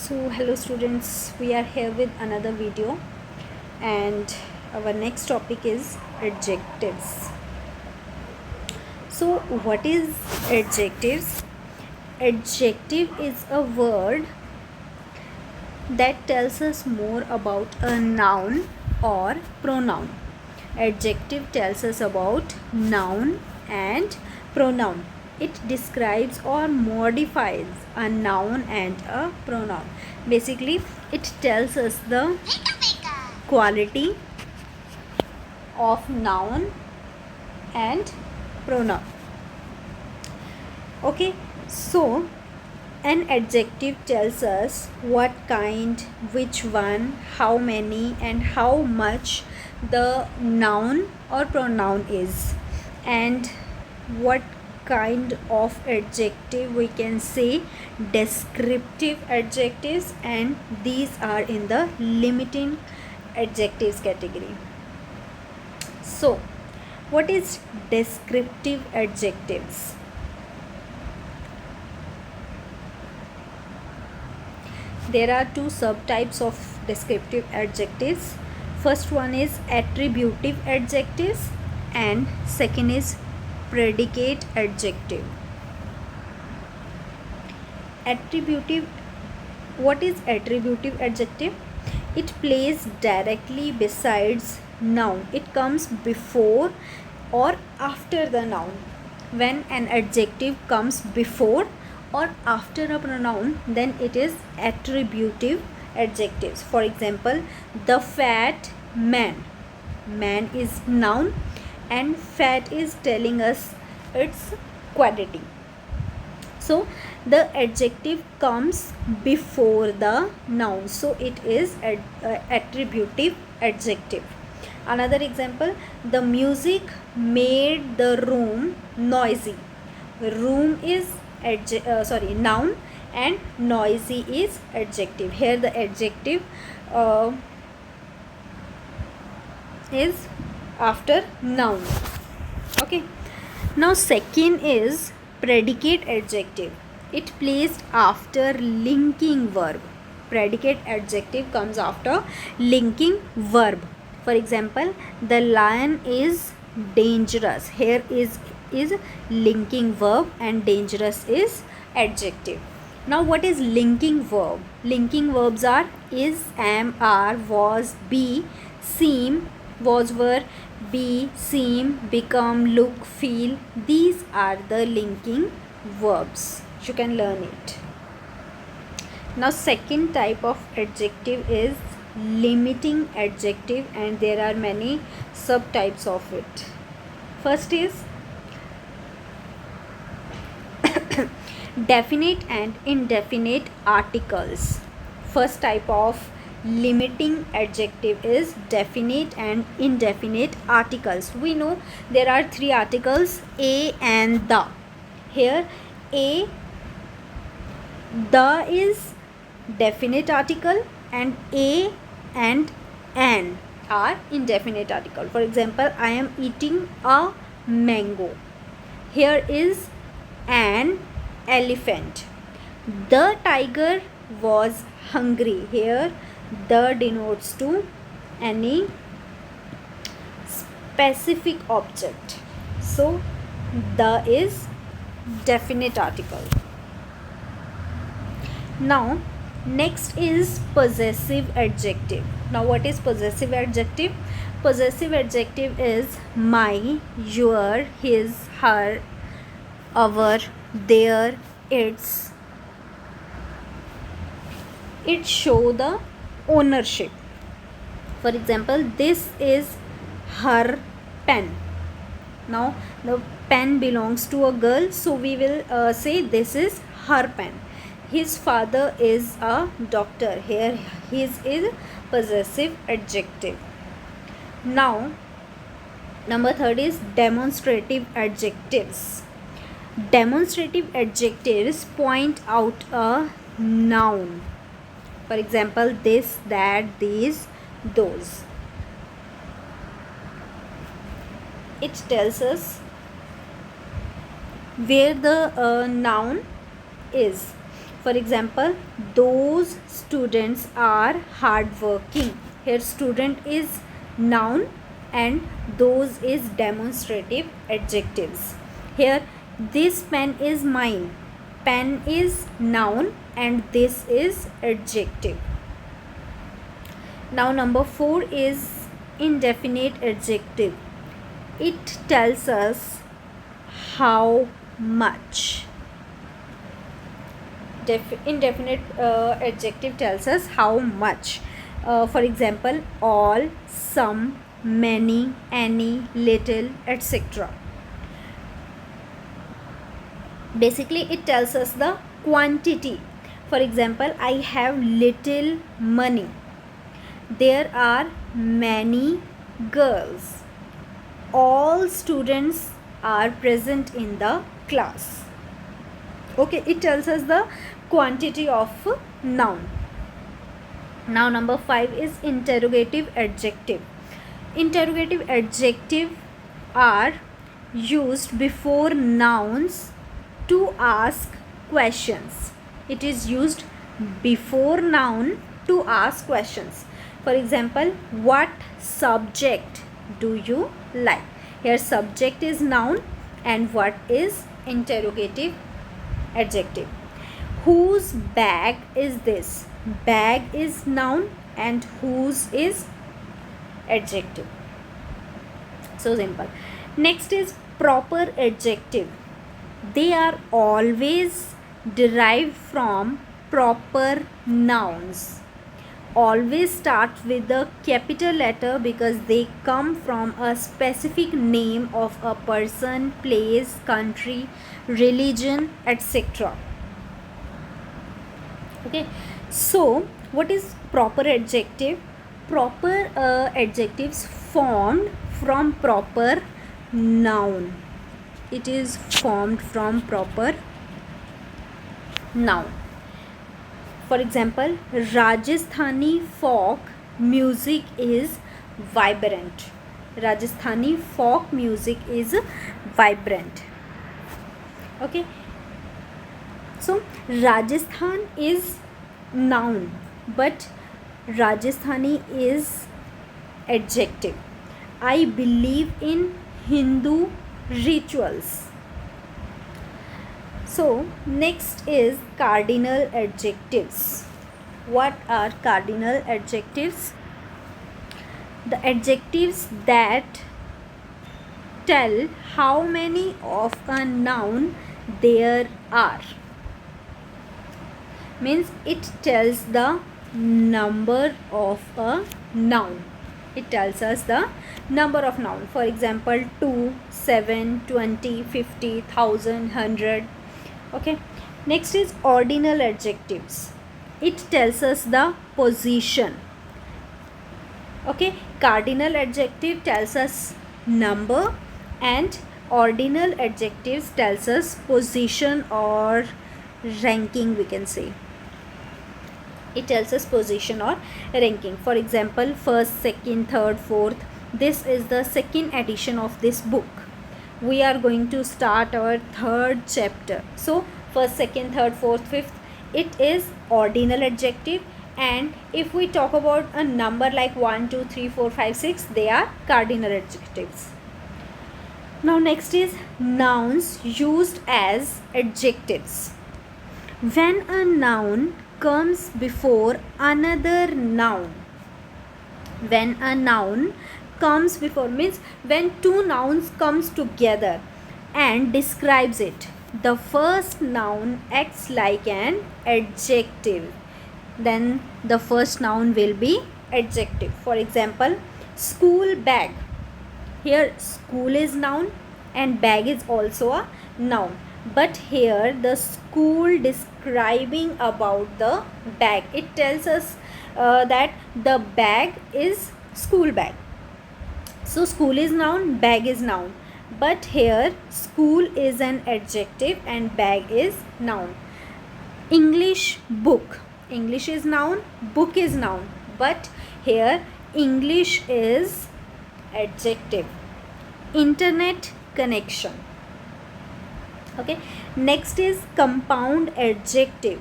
So hello students, we are here with another video and our next topic is adjectives. So what is adjectives? Adjective is a word that tells us more about a noun or pronoun. Adjective tells us about noun and pronoun. It describes or modifies a noun and a pronoun. Basically, it tells us the quality of noun and pronoun. Okay, so an adjective tells us what kind, which one, how many, and how much the noun or pronoun is, and what kind of adjective we can say descriptive adjectives, and these are in the limiting adjectives category. So, what is descriptive adjectives? There are two subtypes of descriptive adjectives. First one is attributive adjectives and second is predicate adjective. Attributive, what is attributive adjective? It plays directly besides noun. It comes before or after the noun. When an adjective comes before or after a pronoun, then it is attributive adjectives. For example, the fat man. Man is noun and fat is telling us its quality. So the adjective comes before the noun, so it is attributive adjective. Another example, the music made the room noisy. Room is noun and noisy is adjective. Here the adjective is after noun. Okay, now second is predicate adjective. It placed after linking verb. Predicate adjective comes after linking verb. For example, the lion is dangerous. Here is linking verb and dangerous is adjective. Now what is linking verb? Linking verbs are is, am, are, was, be, seem, was, were, be, seem, become, look, feel. These are the linking verbs. You can learn it. Now second type of adjective is limiting adjective, and there are many subtypes of it. First is definite and indefinite articles. First type of limiting adjective is definite and indefinite articles. We know there are three articles, a and the. Here a, the is definite article and a and an are indefinite article. For example, I am eating a mango. Here is an elephant. The tiger was hungry. Here the denotes to any specific object. So the is definite article. Now next is possessive adjective. Now what is possessive adjective? Possessive adjective is my, your, his, her, our, their, its. It show the ownership. For example, this is her pen. Now the pen belongs to a girl, so we will say this is her pen. His father is a doctor. Here his is possessive adjective. Now number third is demonstrative adjectives. Demonstrative adjectives point out a noun. For example, this, that, these, those. It tells us where the noun is. For example, those students are hardworking. Here student is noun and those is demonstrative adjectives. Here this pen is mine. Pen is noun and this is adjective. Now number 4 is indefinite adjective. It tells us how much. Indefinite adjective tells us how much. For example, all, some, many, any, little, etc. Basically it tells us the quantity. For example, I have little money. There are many girls. All students are present in the class. Okay, it tells us the quantity of noun. Now number 5 is interrogative adjective. Interrogative adjective are used before nouns to ask questions. It is used before noun to ask questions. For example, what subject do you like? Here subject is noun and what is interrogative adjective. Whose bag is this? Bag is noun and whose is adjective. So simple. Next is proper adjective. They are always derived from proper nouns. Always start with the capital letter because they come from a specific name of a person, place, country, religion, etc. Okay, so what is proper adjective? Proper adjectives formed from proper noun. It is formed from proper noun. For example, Rajasthani folk music is vibrant. Rajasthani folk music is vibrant. Okay, so Rajasthan is noun but Rajasthani is adjective. I believe in Hindu rituals. So next is cardinal adjectives. What are cardinal adjectives? The adjectives that tell how many of a noun there are. Means it tells the number of a noun. It tells us the number of noun. For example, 2, 7, 20, 50, 1000, 100. Okay, next is ordinal adjectives. It tells us the position. Okay, cardinal adjective tells us number and ordinal adjectives tells us position or ranking, we can say. It tells us position or ranking. For example, first, second, third, fourth. This is the second edition of this book. We are going to start our third chapter. So first, second, third, fourth, fifth, it is ordinal adjective. And if we talk about a number like 1, 2, 3, 4, 5, 6, they are cardinal adjectives. Now next is nouns used as adjectives. When a noun comes before another noun. When a noun comes before means when two nouns comes together and describes it. The first noun acts like an adjective. Then the first noun will be adjective. For example, school bag. Here school is noun and bag is also a noun. But here the school describing about the bag. It tells us that the bag is school bag. So school is noun, bag is noun. But here school is an adjective and bag is noun. English book. English is noun, book is noun. But here English is adjective. Internet connection. Okay, next is compound adjective.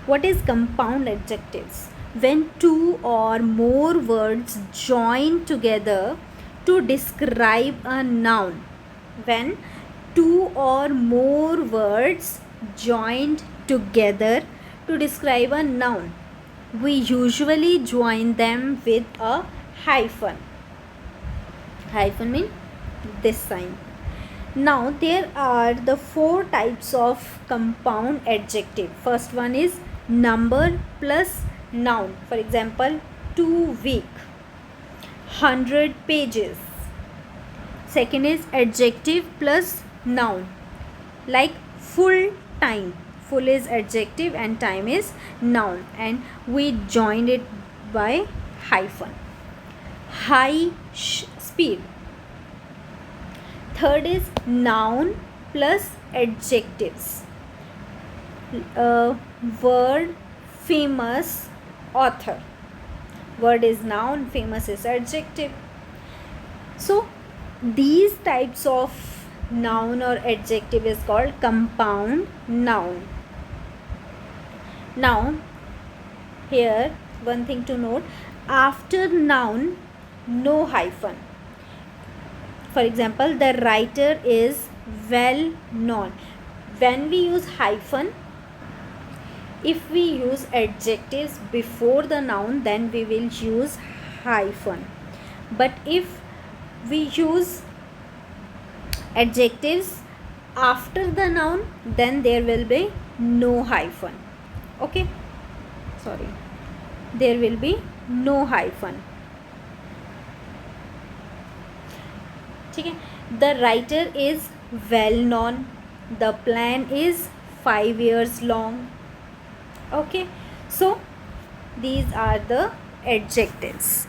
What is compound adjectives? When two or more words join together to describe a noun. When two or more words joined together to describe a noun, we usually join them with a hyphen. Hyphen means this sign. Now there are the four types of compound adjective. First one is number plus noun. For example, 2 week, 100 pages. Second is adjective plus noun, like full time. Full is adjective and time is noun, and we joined it by hyphen. High speed. Third is noun plus adjectives. Word, famous, author. Word is noun, famous is adjective. So these types of noun or adjective is called compound noun. Now here one thing to note, after noun no hyphen. For example, the writer is well known. When we use hyphen, if we use adjectives before the noun, then we will use hyphen. But if we use adjectives after the noun, then there will be no hyphen. Okay, sorry, there will be no hyphen. ठीक है. The writer is well known. The plan is 5 years long. Okay, so these are the adjectives.